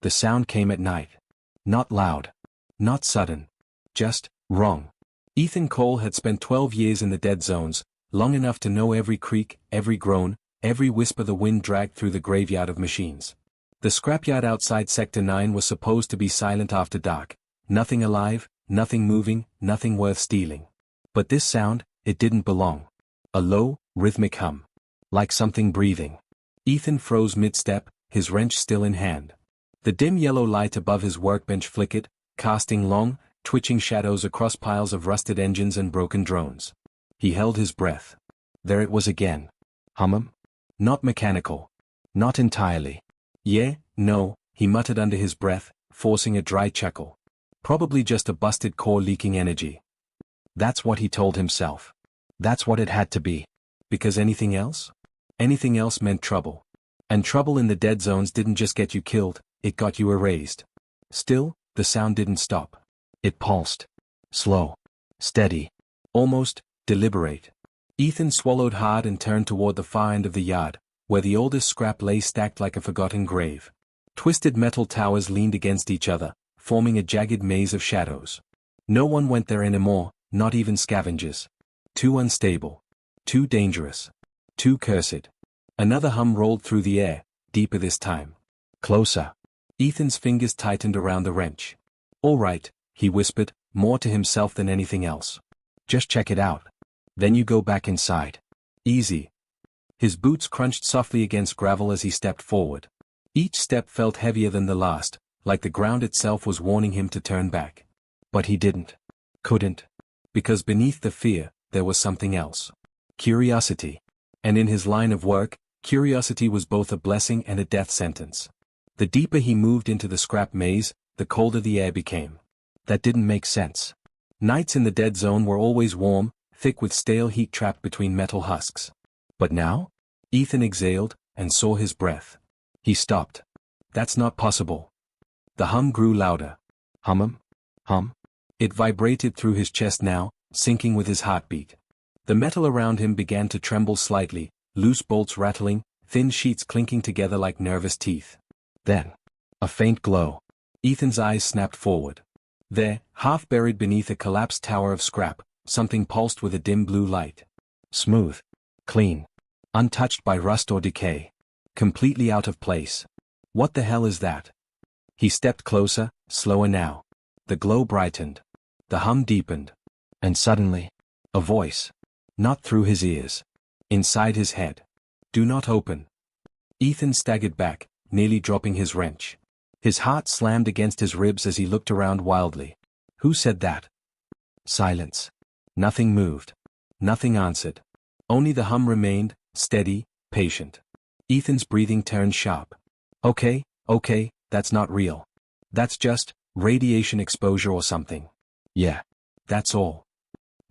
The sound came at night. Not loud. Not sudden. Just, wrong. Ethan Cole had spent 12 years in the dead zones, long enough to know every creak, every groan, every whisper the wind dragged through the graveyard of machines. The scrapyard outside Sector 9 was supposed to be silent after dark. Nothing alive, nothing moving, nothing worth stealing. But this sound, it didn't belong. A low, rhythmic hum. Like something breathing. Ethan froze mid-step, his wrench still in hand. The dim yellow light above his workbench flickered, casting long, twitching shadows across piles of rusted engines and broken drones. He held his breath. There it was again. Hum? Not mechanical. Not entirely. Yeah, no, he muttered under his breath, forcing a dry chuckle. Probably just a busted core leaking energy. That's what he told himself. That's what it had to be. Because anything else? Anything else meant trouble. And trouble in the dead zones didn't just get you killed, it got you erased. Still, the sound didn't stop. It pulsed. Slow. Steady. Almost, deliberate. Ethan swallowed hard and turned toward the far end of the yard, where the oldest scrap lay stacked like a forgotten grave. Twisted metal towers leaned against each other, forming a jagged maze of shadows. No one went there anymore, not even scavengers. Too unstable. Too dangerous. Too cursed. Another hum rolled through the air, deeper this time. Closer. Ethan's fingers tightened around the wrench. All right, he whispered, more to himself than anything else. Just check it out. Then you go back inside. Easy. His boots crunched softly against gravel as he stepped forward. Each step felt heavier than the last, like the ground itself was warning him to turn back. But he didn't. Couldn't. Because beneath the fear, there was something else. Curiosity. And in his line of work, curiosity was both a blessing and a death sentence. The deeper he moved into the scrap maze, the colder the air became. That didn't make sense. Nights in the dead zone were always warm, thick with stale heat trapped between metal husks. But now? Ethan exhaled, and saw his breath. He stopped. That's not possible. The hum grew louder. Hum? Hum? It vibrated through his chest now, syncing with his heartbeat. The metal around him began to tremble slightly, loose bolts rattling, thin sheets clinking together like nervous teeth. Then, a faint glow. Ethan's eyes snapped forward. There, half buried beneath a collapsed tower of scrap, something pulsed with a dim blue light. Smooth. Clean. Untouched by rust or decay. Completely out of place. What the hell is that? He stepped closer, slower now. The glow brightened. The hum deepened. And suddenly, a voice. Not through his ears. Inside his head. Do not open. Ethan staggered back, nearly dropping his wrench. His heart slammed against his ribs as he looked around wildly. Who said that? Silence. Nothing moved. Nothing answered. Only the hum remained, steady, patient. Ethan's breathing turned sharp. Okay, that's not real. That's just radiation exposure or something. Yeah. That's all.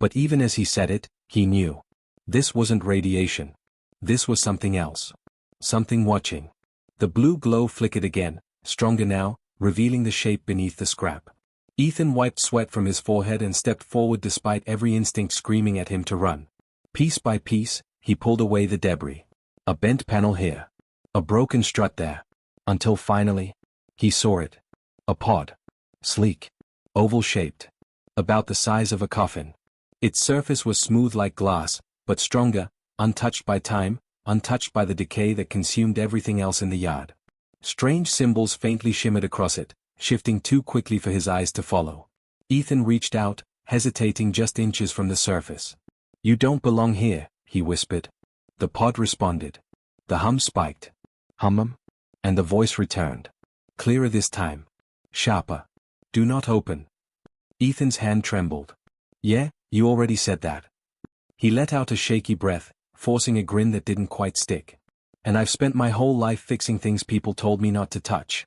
But even as he said it, he knew. This wasn't radiation. This was something else. Something watching. The blue glow flickered again, stronger now, revealing the shape beneath the scrap. Ethan wiped sweat from his forehead and stepped forward despite every instinct screaming at him to run. Piece by piece, he pulled away the debris. A bent panel here. A broken strut there. Until finally, he saw it. A pod. Sleek. Oval-shaped. About the size of a coffin. Its surface was smooth like glass, but stronger, untouched by time, untouched by the decay that consumed everything else in the yard. Strange symbols faintly shimmered across it, shifting too quickly for his eyes to follow. Ethan reached out, hesitating just inches from the surface. You don't belong here, he whispered. The pod responded. The hum spiked. Hum? And the voice returned. Clearer this time. Sharper. Do not open. Ethan's hand trembled. Yeah, you already said that. He let out a shaky breath, forcing a grin that didn't quite stick. And I've spent my whole life fixing things people told me not to touch.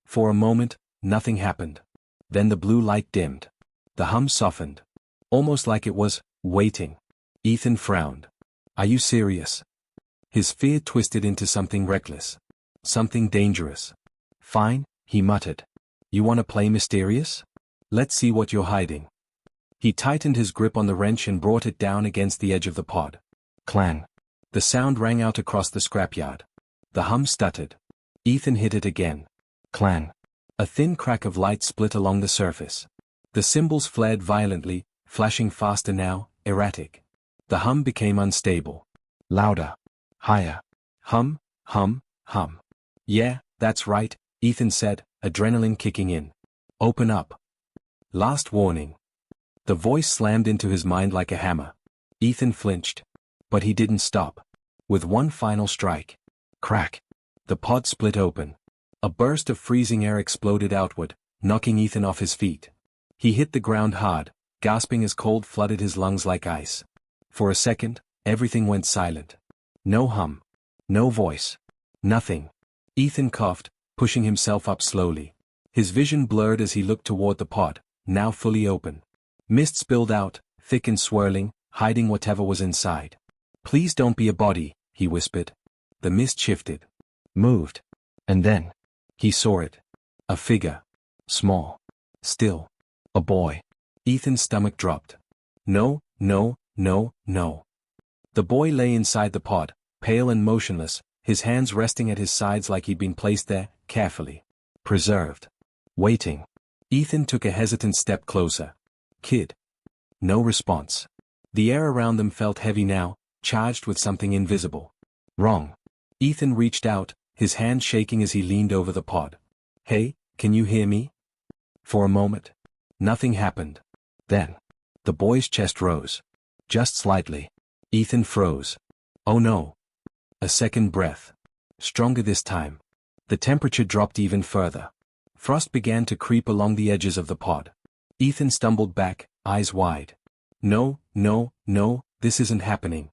For a moment, nothing happened. Then the blue light dimmed. The hum softened. Almost like it was waiting. Ethan frowned. Are you serious? His fear twisted into something reckless. Something dangerous. Fine, he muttered. You want to play mysterious? Let's see what you're hiding. He tightened his grip on the wrench and brought it down against the edge of the pod. Clang. The sound rang out across the scrapyard. The hum stuttered. Ethan hit it again. Clang. A thin crack of light split along the surface. The symbols flared violently, flashing faster now, erratic. The hum became unstable. Louder. Higher. Hum, hum, hum. Yeah, that's right, Ethan said, adrenaline kicking in. Open up. Last warning. The voice slammed into his mind like a hammer. Ethan flinched. But he didn't stop. With one final strike. Crack. The pod split open. A burst of freezing air exploded outward, knocking Ethan off his feet. He hit the ground hard, gasping as cold flooded his lungs like ice. For a second, everything went silent. No hum. No voice. Nothing. Ethan coughed, pushing himself up slowly. His vision blurred as he looked toward the pod, now fully open. Mist spilled out, thick and swirling, hiding whatever was inside. Please don't be a body, he whispered. The mist shifted. Moved. And then. He saw it. A figure. Small. Still. A boy. Ethan's stomach dropped. No, no, no, no. The boy lay inside the pod, pale and motionless, his hands resting at his sides like he'd been placed there, carefully. Preserved. Waiting. Ethan took a hesitant step closer. Kid. No response. The air around them felt heavy now, charged with something invisible. Wrong. Ethan reached out, his hand shaking as he leaned over the pod. Hey, can you hear me? For a moment. Nothing happened. Then. The boy's chest rose. Just slightly. Ethan froze. Oh no. A second breath. Stronger this time. The temperature dropped even further. Frost began to creep along the edges of the pod. Ethan stumbled back, eyes wide. No, no, no, this isn't happening.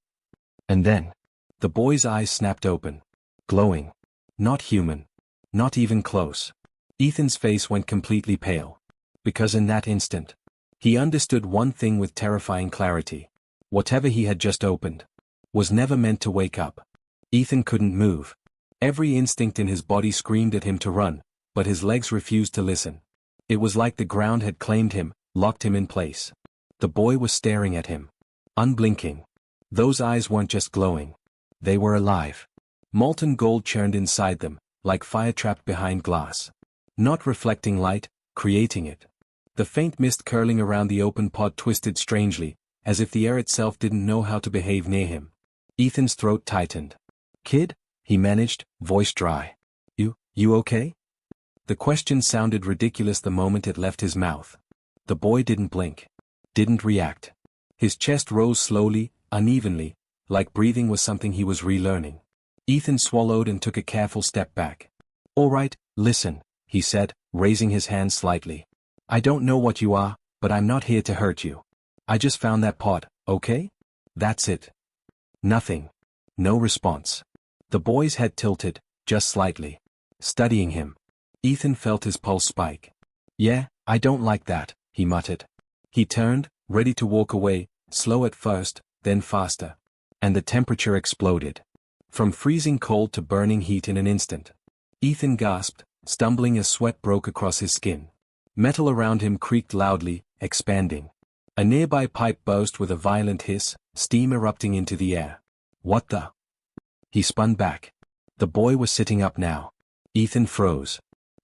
And then. The boy's eyes snapped open. Glowing. Not human. Not even close. Ethan's face went completely pale. Because in that instant, he understood one thing with terrifying clarity. Whatever he had just opened was never meant to wake up. Ethan couldn't move. Every instinct in his body screamed at him to run, but his legs refused to listen. It was like the ground had claimed him, locked him in place. The boy was staring at him. Unblinking. Those eyes weren't just glowing. They were alive. Molten gold churned inside them, like fire trapped behind glass. Not reflecting light, creating it. The faint mist curling around the open pod twisted strangely, as if the air itself didn't know how to behave near him. Ethan's throat tightened. Kid? He managed, voice dry. You okay? The question sounded ridiculous the moment it left his mouth. The boy didn't blink. Didn't react. His chest rose slowly, unevenly, like breathing was something he was relearning. Ethan swallowed and took a careful step back. All right, listen, he said, raising his hand slightly. I don't know what you are, but I'm not here to hurt you. I just found that pod, okay? That's it. Nothing. No response. The boy's head tilted, just slightly. Studying him. Ethan felt his pulse spike. Yeah, I don't like that, he muttered. He turned, ready to walk away, slow at first, then faster. And the temperature exploded. From freezing cold to burning heat in an instant. Ethan gasped, stumbling as sweat broke across his skin. Metal around him creaked loudly, expanding. A nearby pipe burst with a violent hiss, steam erupting into the air. What the? He spun back. The boy was sitting up now. Ethan froze.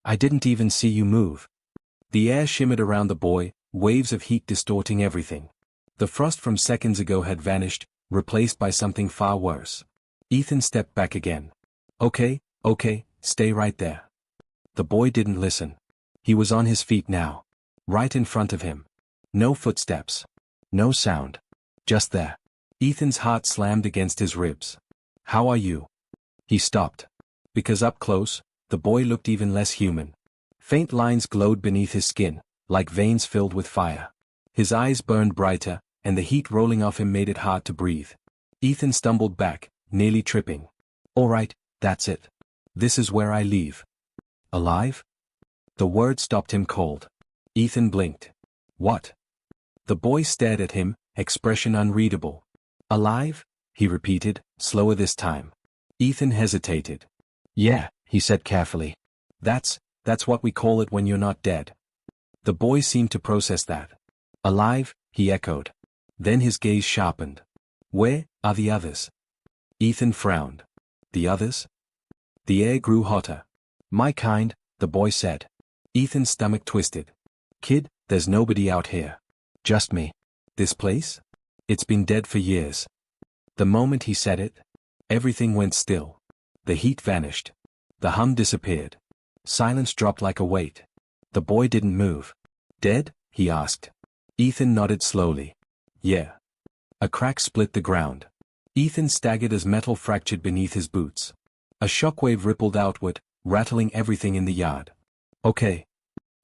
I didn't even see you move. The air shimmered around the boy, waves of heat distorting everything. The frost from seconds ago had vanished, replaced by something far worse. Ethan stepped back again. Okay, stay right there. The boy didn't listen. He was on his feet now. Right in front of him. No footsteps. No sound. Just there. Ethan's heart slammed against his ribs. How are you? He stopped. Because up close, the boy looked even less human. Faint lines glowed beneath his skin, like veins filled with fire. His eyes burned brighter, and the heat rolling off him made it hard to breathe. Ethan stumbled back, nearly tripping. All right, that's it. This is where I leave. Alive? The word stopped him cold. Ethan blinked. What? The boy stared at him, expression unreadable. Alive? He repeated, slower this time. Ethan hesitated. Yeah, he said carefully. That's what we call it when you're not dead. The boy seemed to process that. Alive, he echoed. Then his gaze sharpened. Where are the others? Ethan frowned. The others? The air grew hotter. My kind, the the boy said. Ethan's stomach twisted. Kid, there's nobody out here. Just me. This place? It's been dead for years. The moment he said it, everything went still. The heat vanished. The hum disappeared. Silence dropped like a weight. The boy didn't move. Dead? He asked. Ethan nodded slowly. Yeah. A crack split the ground. Ethan staggered as metal fractured beneath his boots. A shockwave rippled outward, rattling everything in the yard. Okay.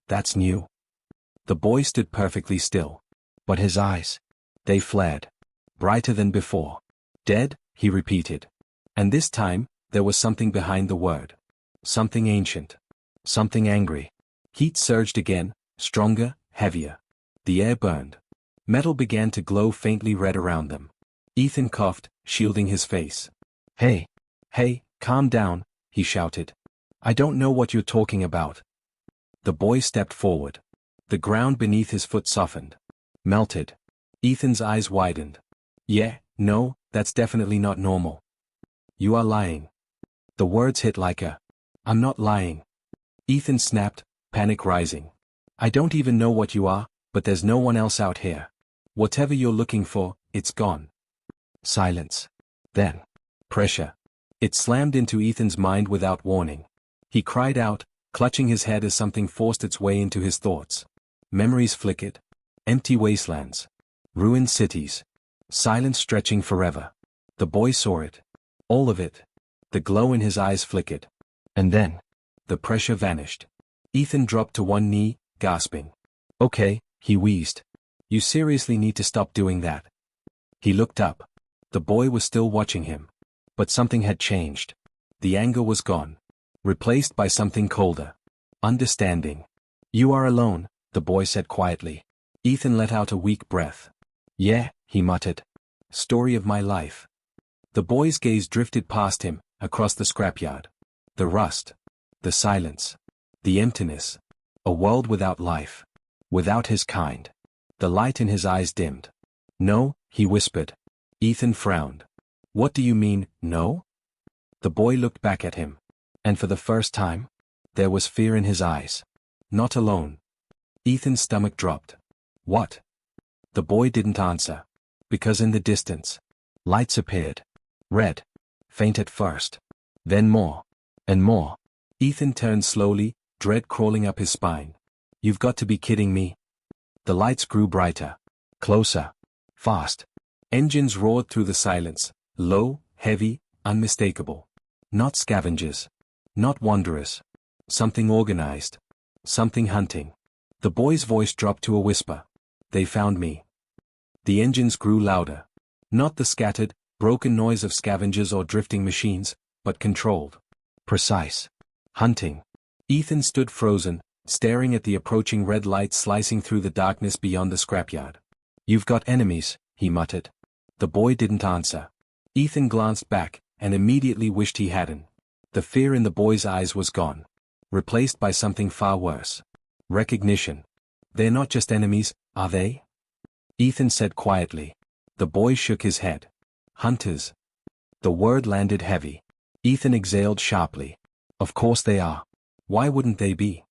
That's new. The boy stood perfectly still. But his eyes, they flared. Brighter than before. Dead, he repeated. And this time, there was something behind the word. Something ancient. Something angry. Heat surged again, stronger, heavier. The air burned. Metal began to glow faintly red around them. Ethan coughed, shielding his face. Hey, calm down, he shouted. I don't know what you're talking about. The boy stepped forward. The ground beneath his foot softened. Melted. Ethan's eyes widened. Yeah, no, that's definitely not normal. You are lying. The words hit like a... I'm not lying. Ethan snapped, panic rising. I don't even know what you are, but there's no one else out here. Whatever you're looking for, it's gone. Silence. Then. Pressure. It slammed into Ethan's mind without warning. He cried out, clutching his head as something forced its way into his thoughts. Memories flickered. Empty wastelands. Ruined cities. Silence stretching forever. The boy saw it. All of it. The glow in his eyes flickered. And then, the pressure vanished. Ethan dropped to one knee, gasping. Okay, he wheezed. You seriously need to stop doing that. He looked up. The boy was still watching him. But something had changed. The anger was gone. Replaced by something colder. Understanding. You are alone, the boy said quietly. Ethan let out a weak breath. Yeah, he muttered. Story of my life. The boy's gaze drifted past him, across the scrapyard. The rust. The silence. The emptiness. A world without life. Without his kind. The light in his eyes dimmed. No, he whispered. Ethan frowned. What do you mean, no? The boy looked back at him. And for the first time, there was fear in his eyes. Not alone. Ethan's stomach dropped. What? The boy didn't answer. Because in the distance, lights appeared. Red. Faint at first. Then more. And more. Ethan turned slowly, dread crawling up his spine. You've got to be kidding me. The lights grew brighter. Closer. Fast. Engines roared through the silence, low, heavy, unmistakable. Not scavengers. Not wanderers. Something organized. Something hunting. The boy's voice dropped to a whisper. They found me. The engines grew louder. Not the scattered, broken noise of scavengers or drifting machines, but controlled. Precise. Hunting. Ethan stood frozen, staring at the approaching red light slicing through the darkness beyond the scrapyard. You've got enemies, he muttered. The boy didn't answer. Ethan glanced back, and immediately wished he hadn't. The fear in the boy's eyes was gone. Replaced by something far worse. Recognition. They're not just enemies, are they? Ethan said quietly. The boy shook his head. Hunters. The word landed heavy. Ethan exhaled sharply. Of course they are. Why wouldn't they be?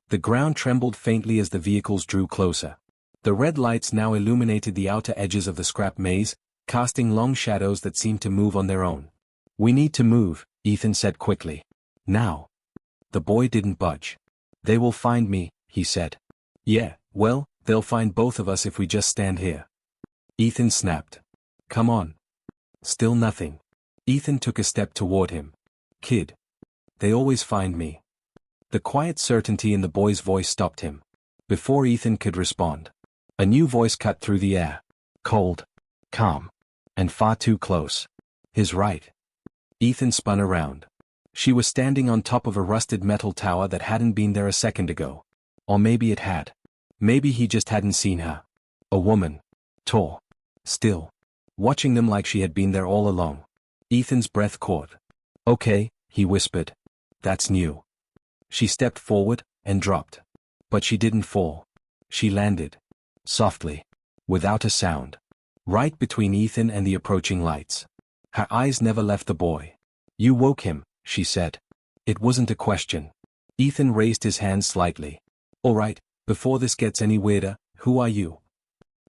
The ground trembled faintly as the vehicles drew closer. The red lights now illuminated the outer edges of the scrap maze, casting long shadows that seemed to move on their own. We need to move, Ethan said quickly. Now. The boy didn't budge. They will find me, he said. Yeah, well, they'll find both of us if we just stand here. Ethan snapped. Come on. Still nothing. Ethan took a step toward him. Kid. They always find me. The quiet certainty in the boy's voice stopped him. Before Ethan could respond, a new voice cut through the air. Cold. Calm. And far too close. His right. Ethan spun around. She was standing on top of a rusted metal tower that hadn't been there a second ago. Or maybe it had. Maybe he just hadn't seen her. A woman. Tall. Still. Watching them like she had been there all along. Ethan's breath caught. Okay, he whispered. That's new. She stepped forward, and dropped. But she didn't fall. She landed. Softly. Without a sound. Right between Ethan and the approaching lights. Her eyes never left the boy. You woke him, she said. It wasn't a question. Ethan raised his hand slightly. All right, before this gets any weirder, who are you?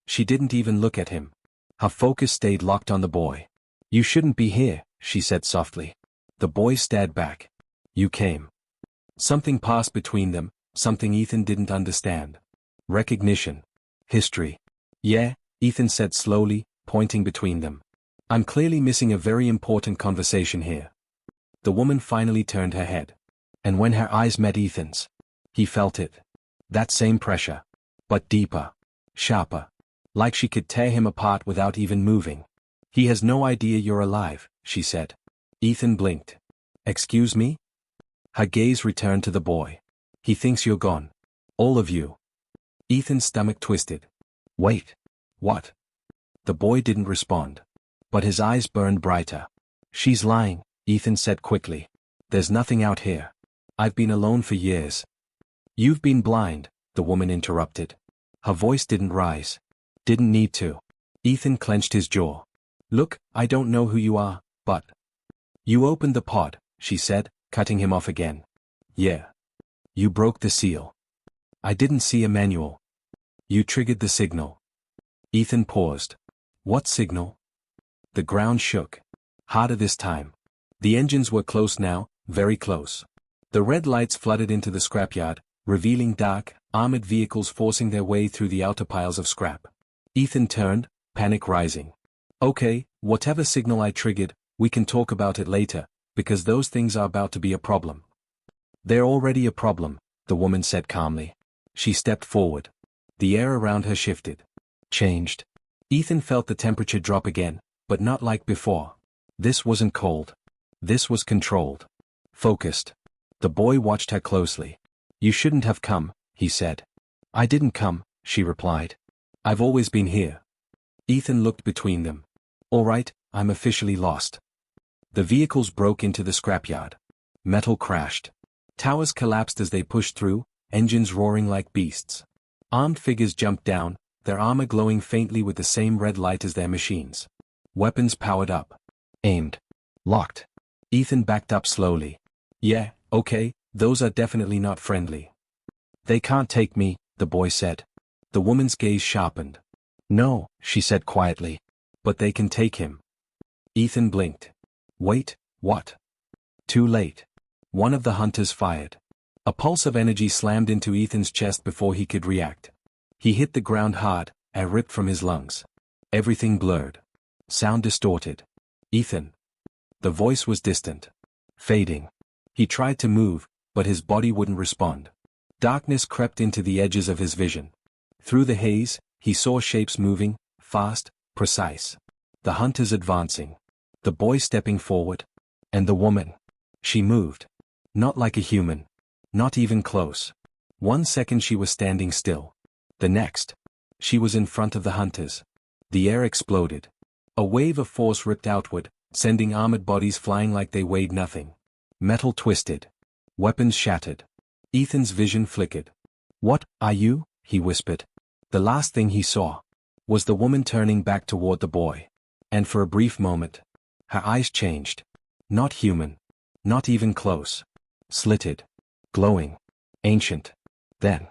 She didn't even look at him. Her focus stayed locked on the boy. You shouldn't be here, she said softly. The boy stared back. You came. Something passed between them, something Ethan didn't understand. Recognition. History. Yeah, Ethan said slowly, pointing between them. I'm clearly missing a very important conversation here. The woman finally turned her head. And when her eyes met Ethan's, he felt it. That same pressure. But deeper. Sharper. Like she could tear him apart without even moving. He has no idea you're alive, she said. Ethan blinked. Excuse me? Her gaze returned to the boy. He thinks you're gone. All of you. Ethan's stomach twisted. Wait. What? The boy didn't respond. But his eyes burned brighter. She's lying, Ethan said quickly. There's nothing out here. I've been alone for years. You've been blind, the woman interrupted. Her voice didn't rise. Didn't need to. Ethan clenched his jaw. Look, I don't know who you are, but... You opened the pod, she said, cutting him off again. Yeah. You broke the seal. I didn't see a manual. You triggered the signal. Ethan paused. What signal? The ground shook. Harder this time. The engines were close now, very close. The red lights flooded into the scrapyard, revealing dark, armored vehicles forcing their way through the outer piles of scrap. Ethan turned, panic rising. Okay, whatever signal I triggered, we can talk about it later, because those things are about to be a problem. They're already a problem, the woman said calmly. She stepped forward. The air around her shifted. Changed. Ethan felt the temperature drop again, but not like before. This wasn't cold. This was controlled. Focused. The boy watched her closely. You shouldn't have come, he said. I didn't come, she replied. I've always been here. Ethan looked between them. All right, I'm officially lost. The vehicles broke into the scrapyard. Metal crashed. Towers collapsed as they pushed through, engines roaring like beasts. Armed figures jumped down, their armor glowing faintly with the same red light as their machines. Weapons powered up. Aimed. Locked. Ethan backed up slowly. Yeah, okay, those are definitely not friendly. They can't take me, the boy said. The woman's gaze sharpened. No, she said quietly. But they can take him. Ethan blinked. Wait, what? Too late. One of the hunters fired. A pulse of energy slammed into Ethan's chest before he could react. He hit the ground hard, air ripped from his lungs. Everything blurred. Sound distorted. Ethan. The voice was distant. Fading. He tried to move, but his body wouldn't respond. Darkness crept into the edges of his vision. Through the haze, he saw shapes moving, fast, precise. The hunters advancing. The boy stepping forward. And the woman. She moved. Not like a human. Not even close. 1 second she was standing still. The next. She was in front of the hunters. The air exploded. A wave of force ripped outward, sending armored bodies flying like they weighed nothing. Metal twisted. Weapons shattered. Ethan's vision flickered. What are you? He whispered. The last thing he saw was the woman turning back toward the boy. And for a brief moment, her eyes changed. Not human. Not even close. Slitted. Glowing. Ancient. Then,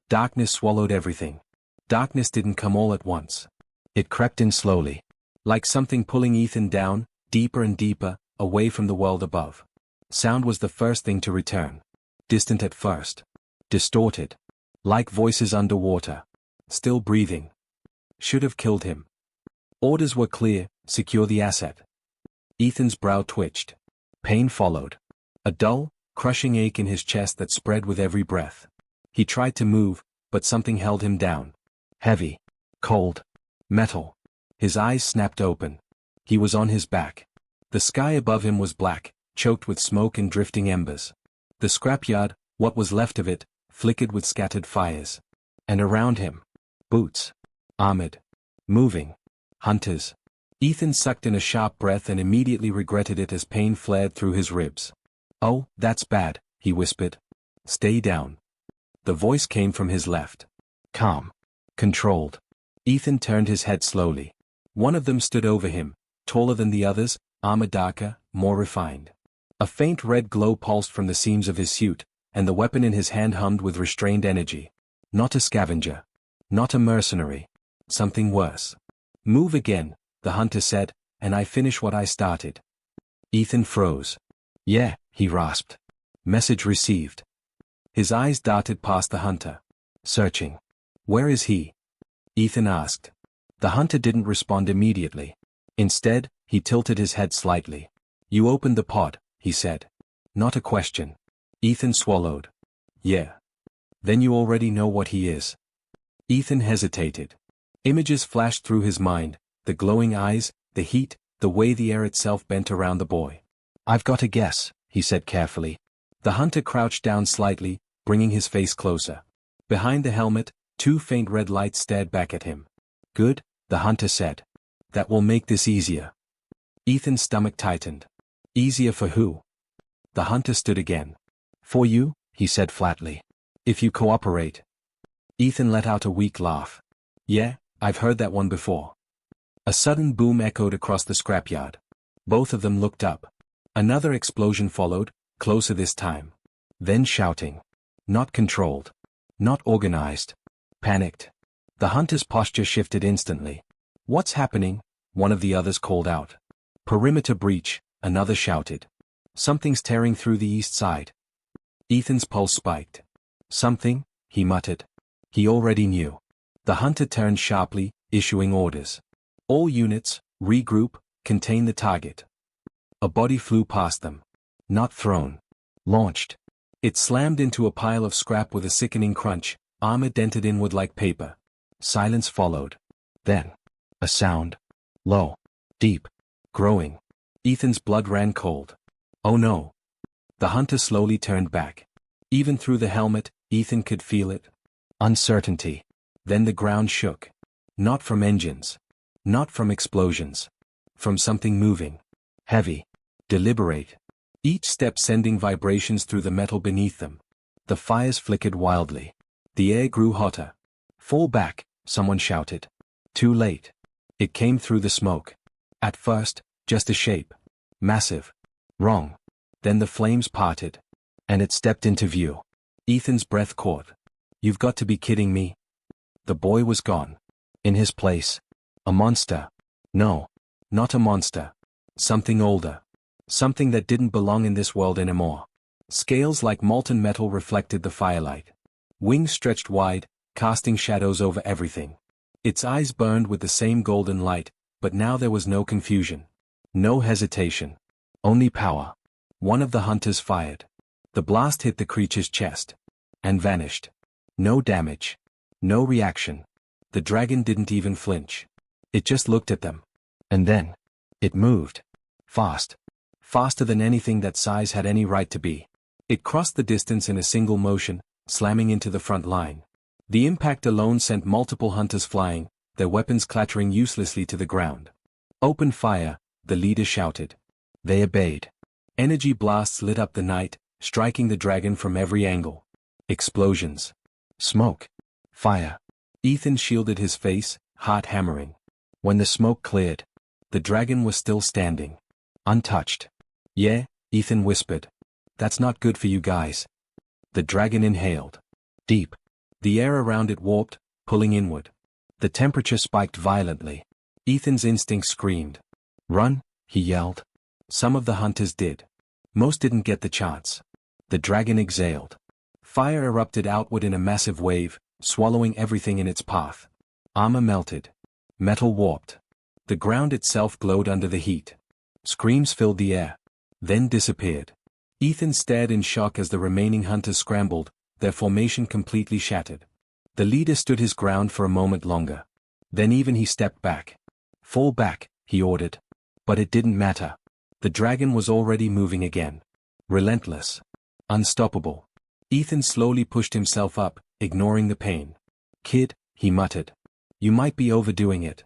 darkness swallowed everything. Darkness didn't come all at once. It crept in slowly. Like something pulling Ethan down, deeper and deeper, away from the world above. Sound was the first thing to return. Distant at first. Distorted. Like voices underwater. Still breathing. Should have killed him. Orders were clear, secure the asset. Ethan's brow twitched. Pain followed. A dull, crushing ache in his chest that spread with every breath. He tried to move, but something held him down. Heavy. Cold. Metal. His eyes snapped open. He was on his back. The sky above him was black, choked with smoke and drifting embers. The scrapyard, what was left of it, flickered with scattered fires. And around him, boots. Armored. Moving. Hunters. Ethan sucked in a sharp breath and immediately regretted it as pain flared through his ribs. Oh, that's bad, he whispered. Stay down. The voice came from his left. Calm. Controlled. Ethan turned his head slowly. One of them stood over him, taller than the others, armor darker, more refined. A faint red glow pulsed from the seams of his suit, and the weapon in his hand hummed with restrained energy. Not a scavenger. Not a mercenary. Something worse. Move again, the hunter said, and I finish what I started. Ethan froze. Yeah, he rasped. Message received. His eyes darted past the hunter. Searching. Where is he? Ethan asked. The hunter didn't respond immediately. Instead, he tilted his head slightly. You opened the pod, he said. Not a question. Ethan swallowed. Yeah. Then you already know what he is. Ethan hesitated. Images flashed through his mind, the glowing eyes, the heat, the way the air itself bent around the boy. I've got a guess, he said carefully. The hunter crouched down slightly, bringing his face closer. Behind the helmet, two faint red lights stared back at him. Good, the hunter said. That will make this easier. Ethan's stomach tightened. Easier for who? The hunter stood again. For you, he said flatly. If you cooperate. Ethan let out a weak laugh. Yeah, I've heard that one before. A sudden boom echoed across the scrapyard. Both of them looked up. Another explosion followed, closer this time. Then shouting. Not controlled. Not organized. Panicked. The hunter's posture shifted instantly. What's happening? One of the others called out. Perimeter breach, another shouted. Something's tearing through the east side. Ethan's pulse spiked. Something, he muttered. He already knew. The hunter turned sharply, issuing orders. All units, regroup, contain the target. A body flew past them. Not thrown. Launched. It slammed into a pile of scrap with a sickening crunch, armor dented inward like paper. Silence followed. Then. A sound. Low. Deep. Growing. Ethan's blood ran cold. Oh no. The hunter slowly turned back. Even through the helmet, Ethan could feel it. Uncertainty. Then the ground shook. Not from engines. Not from explosions. From something moving. Heavy. Deliberate. Each step sending vibrations through the metal beneath them. The fires flickered wildly. The air grew hotter. Fall back, someone shouted. Too late. It came through the smoke. At first, just a shape. Massive. Wrong. Then the flames parted. And it stepped into view. Ethan's breath caught. You've got to be kidding me. The boy was gone. In his place. A monster. No. Not a monster. Something older. Something that didn't belong in this world anymore. Scales like molten metal reflected the firelight. Wings stretched wide, casting shadows over everything. Its eyes burned with the same golden light, but now there was no confusion. No hesitation. Only power. One of the hunters fired. The blast hit the creature's chest. And vanished. No damage. No reaction. The dragon didn't even flinch. It just looked at them. And then. It moved. Fast. Faster than anything that size had any right to be. It crossed the distance in a single motion, slamming into the front line. The impact alone sent multiple hunters flying, their weapons clattering uselessly to the ground. Open fire, the leader shouted. They obeyed. Energy blasts lit up the night, striking the dragon from every angle. Explosions. Smoke. Fire. Ethan shielded his face, heart hammering. When the smoke cleared, the dragon was still standing. Untouched. Yeah, Ethan whispered. That's not good for you guys. The dragon inhaled. Deep. The air around it warped, pulling inward. The temperature spiked violently. Ethan's instinct screamed. Run, he yelled. Some of the hunters did. Most didn't get the chance. The dragon exhaled. Fire erupted outward in a massive wave, swallowing everything in its path. Armor melted. Metal warped. The ground itself glowed under the heat. Screams filled the air. Then disappeared. Ethan stared in shock as the remaining hunters scrambled, their formation completely shattered. The leader stood his ground for a moment longer. Then even he stepped back. Fall back, he ordered. But it didn't matter. The dragon was already moving again. Relentless. Unstoppable. Ethan slowly pushed himself up, ignoring the pain. Kid, he muttered. You might be overdoing it.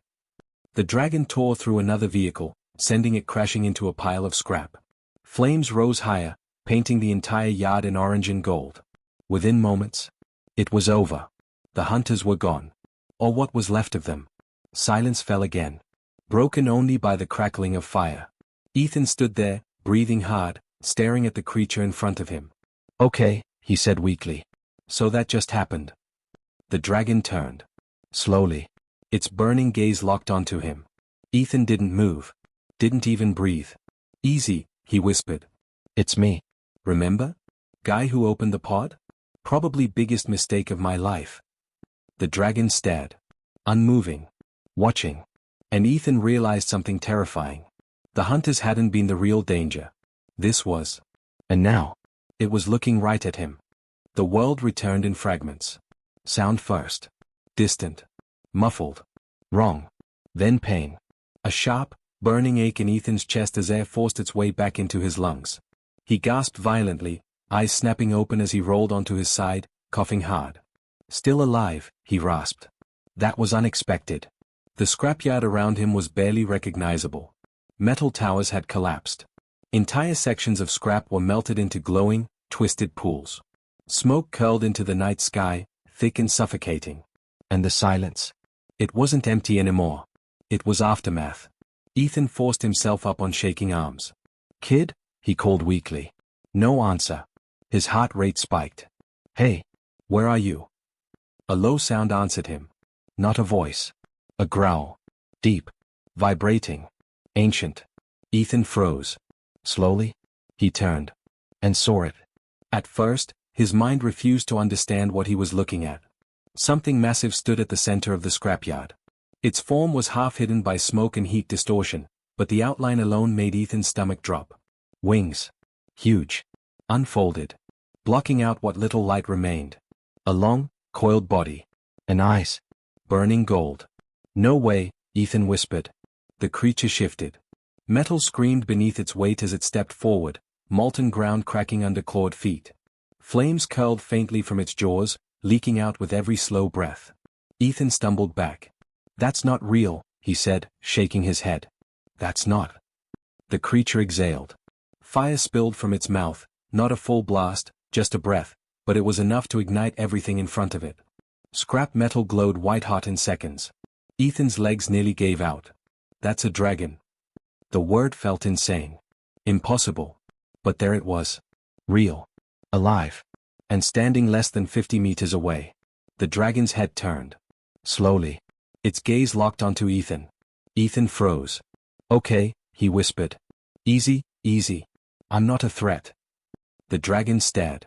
The dragon tore through another vehicle, sending it crashing into a pile of scrap. Flames rose higher, painting the entire yard in orange and gold. Within moments, it was over. The hunters were gone. Or what was left of them. Silence fell again. Broken only by the crackling of fire. Ethan stood there, breathing hard, staring at the creature in front of him. Okay, he said weakly. So that just happened. The dragon turned. Slowly. Its burning gaze locked onto him. Ethan didn't move. Didn't even breathe. Easy, he whispered. It's me. Remember? Guy who opened the pod? Probably biggest mistake of my life. The dragon stared. Unmoving. Watching. And Ethan realized something terrifying. The hunters hadn't been the real danger. This was. And now. It was looking right at him. The world returned in fragments. Sound first. Distant. Muffled. Wrong. Then pain. A sharp, burning ache in Ethan's chest as air forced its way back into his lungs. He gasped violently, eyes snapping open as he rolled onto his side, coughing hard. Still alive, he rasped. That was unexpected. The scrapyard around him was barely recognizable. Metal towers had collapsed. Entire sections of scrap were melted into glowing, twisted pools. Smoke curled into the night sky, thick and suffocating. And the silence. It wasn't empty anymore. It was aftermath. Ethan forced himself up on shaking arms. Kid? He called weakly. No answer. His heart rate spiked. Hey, where are you? A low sound answered him. Not a voice. A growl. Deep. Vibrating. Ancient. Ethan froze. Slowly, he turned. And saw it. At first, his mind refused to understand what he was looking at. Something massive stood at the center of the scrapyard. Its form was half hidden by smoke and heat distortion, but the outline alone made Ethan's stomach drop. Wings. Huge. Unfolded. Blocking out what little light remained. A long, coiled body. And eyes. Burning gold. No way, Ethan whispered. The creature shifted. Metal screamed beneath its weight as it stepped forward, molten ground cracking under clawed feet. Flames curled faintly from its jaws, leaking out with every slow breath. Ethan stumbled back. That's not real, he said, shaking his head. That's not. The creature exhaled. Fire spilled from its mouth, not a full blast, just a breath, but it was enough to ignite everything in front of it. Scrap metal glowed white-hot in seconds. Ethan's legs nearly gave out. That's a dragon. The word felt insane. Impossible. But there it was. Real. Alive. And standing less than 50 meters away. The dragon's head turned. Slowly. Its gaze locked onto Ethan. Ethan froze. Okay, he whispered. Easy, easy. I'm not a threat. The dragon stared.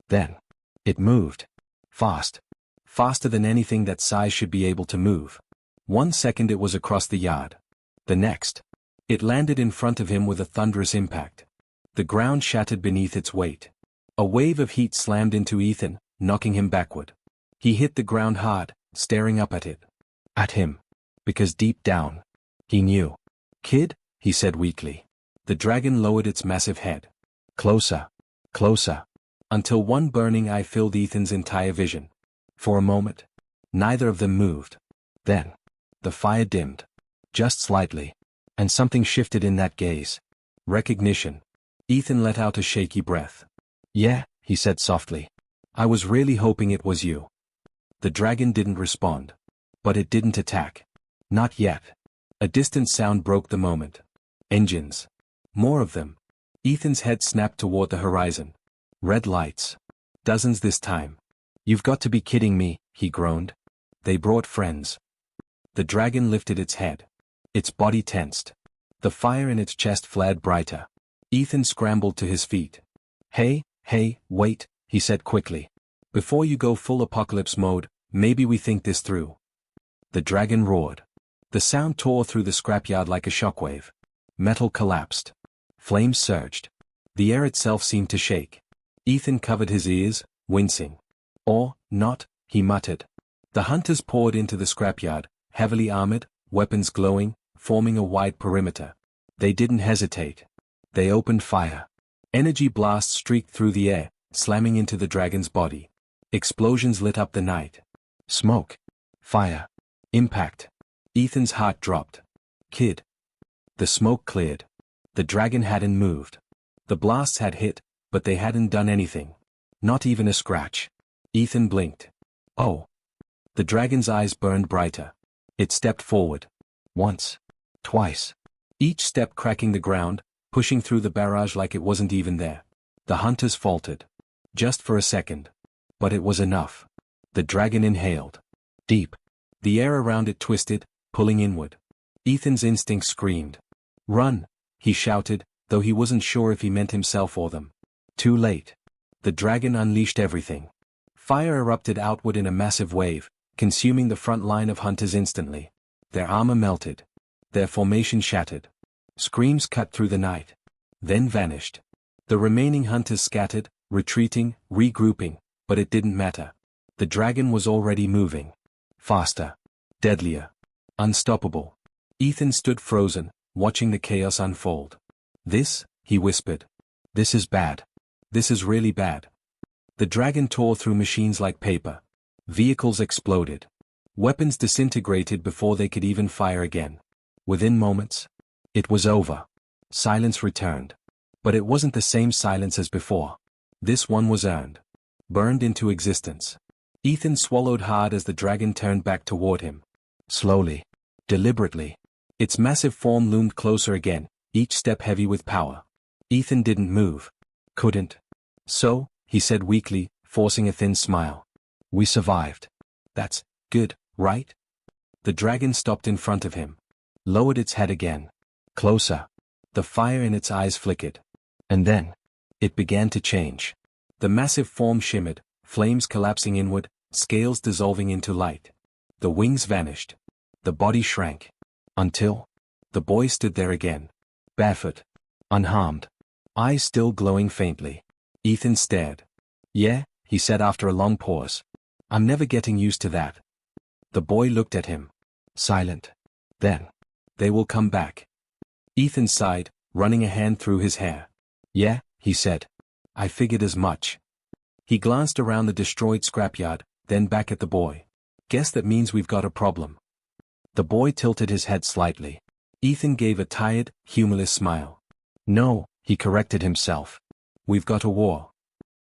Then. It moved. Fast. Faster than anything that size should be able to move. 1 second it was across the yard. The next. It landed in front of him with a thunderous impact. The ground shattered beneath its weight. A wave of heat slammed into Ethan, knocking him backward. He hit the ground hard, staring up at it. At him. Because deep down. He knew. Kid, he said weakly. The dragon lowered its massive head. Closer. Closer. Until one burning eye filled Ethan's entire vision. For a moment. Neither of them moved. Then. The fire dimmed. Just slightly. And something shifted in that gaze. Recognition. Ethan let out a shaky breath. Yeah, he said softly. I was really hoping it was you. The dragon didn't respond. But it didn't attack. Not yet. A distant sound broke the moment. Engines. More of them. Ethan's head snapped toward the horizon. Red lights. Dozens this time. You've got to be kidding me, he groaned. They brought friends. The dragon lifted its head. Its body tensed. The fire in its chest flared brighter. Ethan scrambled to his feet. Hey, wait, he said quickly. Before you go full apocalypse mode, maybe we think this through. The dragon roared. The sound tore through the scrapyard like a shockwave. Metal collapsed. Flames surged. The air itself seemed to shake. Ethan covered his ears, wincing. Or, not, he muttered. The hunters poured into the scrapyard, heavily armored, weapons glowing, forming a wide perimeter. They didn't hesitate. They opened fire. Energy blasts streaked through the air, slamming into the dragon's body. Explosions lit up the night. Smoke. Fire. Impact. Ethan's heart dropped. Kid. The smoke cleared. The dragon hadn't moved. The blasts had hit, but they hadn't done anything. Not even a scratch. Ethan blinked. Oh. The dragon's eyes burned brighter. It stepped forward. Once. Twice. Each step cracking the ground, pushing through the barrage like it wasn't even there. The hunters faltered. Just for a second. But it was enough. The dragon inhaled. Deep. The air around it twisted, pulling inward. Ethan's instinct screamed. Run, he shouted, though he wasn't sure if he meant himself or them. Too late. The dragon unleashed everything. Fire erupted outward in a massive wave, consuming the front line of hunters instantly. Their armor melted. Their formation shattered. Screams cut through the night. Then vanished. The remaining hunters scattered, retreating, regrouping, but it didn't matter. The dragon was already moving. Faster. Deadlier. Unstoppable. Ethan stood frozen, watching the chaos unfold. This, he whispered. This is bad. This is really bad. The dragon tore through machines like paper. Vehicles exploded. Weapons disintegrated before they could even fire again. Within moments, it was over. Silence returned. But it wasn't the same silence as before. This one was earned. Burned into existence. Ethan swallowed hard as the dragon turned back toward him. Slowly. Deliberately. Its massive form loomed closer again, each step heavy with power. Ethan didn't move. Couldn't. So, he said weakly, forcing a thin smile. We survived. That's good, right? The dragon stopped in front of him. Lowered its head again. Closer. The fire in its eyes flickered. And then, it began to change. The massive form shimmered, flames collapsing inward, scales dissolving into light. The wings vanished. The body shrank. Until, the boy stood there again. Barefoot. Unharmed. Eyes still glowing faintly. Ethan stared. Yeah, he said after a long pause. I'm never getting used to that. The boy looked at him. Silent. Then, they will come back. Ethan sighed, running a hand through his hair. Yeah, he said. I figured as much. He glanced around the destroyed scrapyard, then back at the boy. Guess that means we've got a problem. The boy tilted his head slightly. Ethan gave a tired, humorless smile. No, he corrected himself. We've got a war.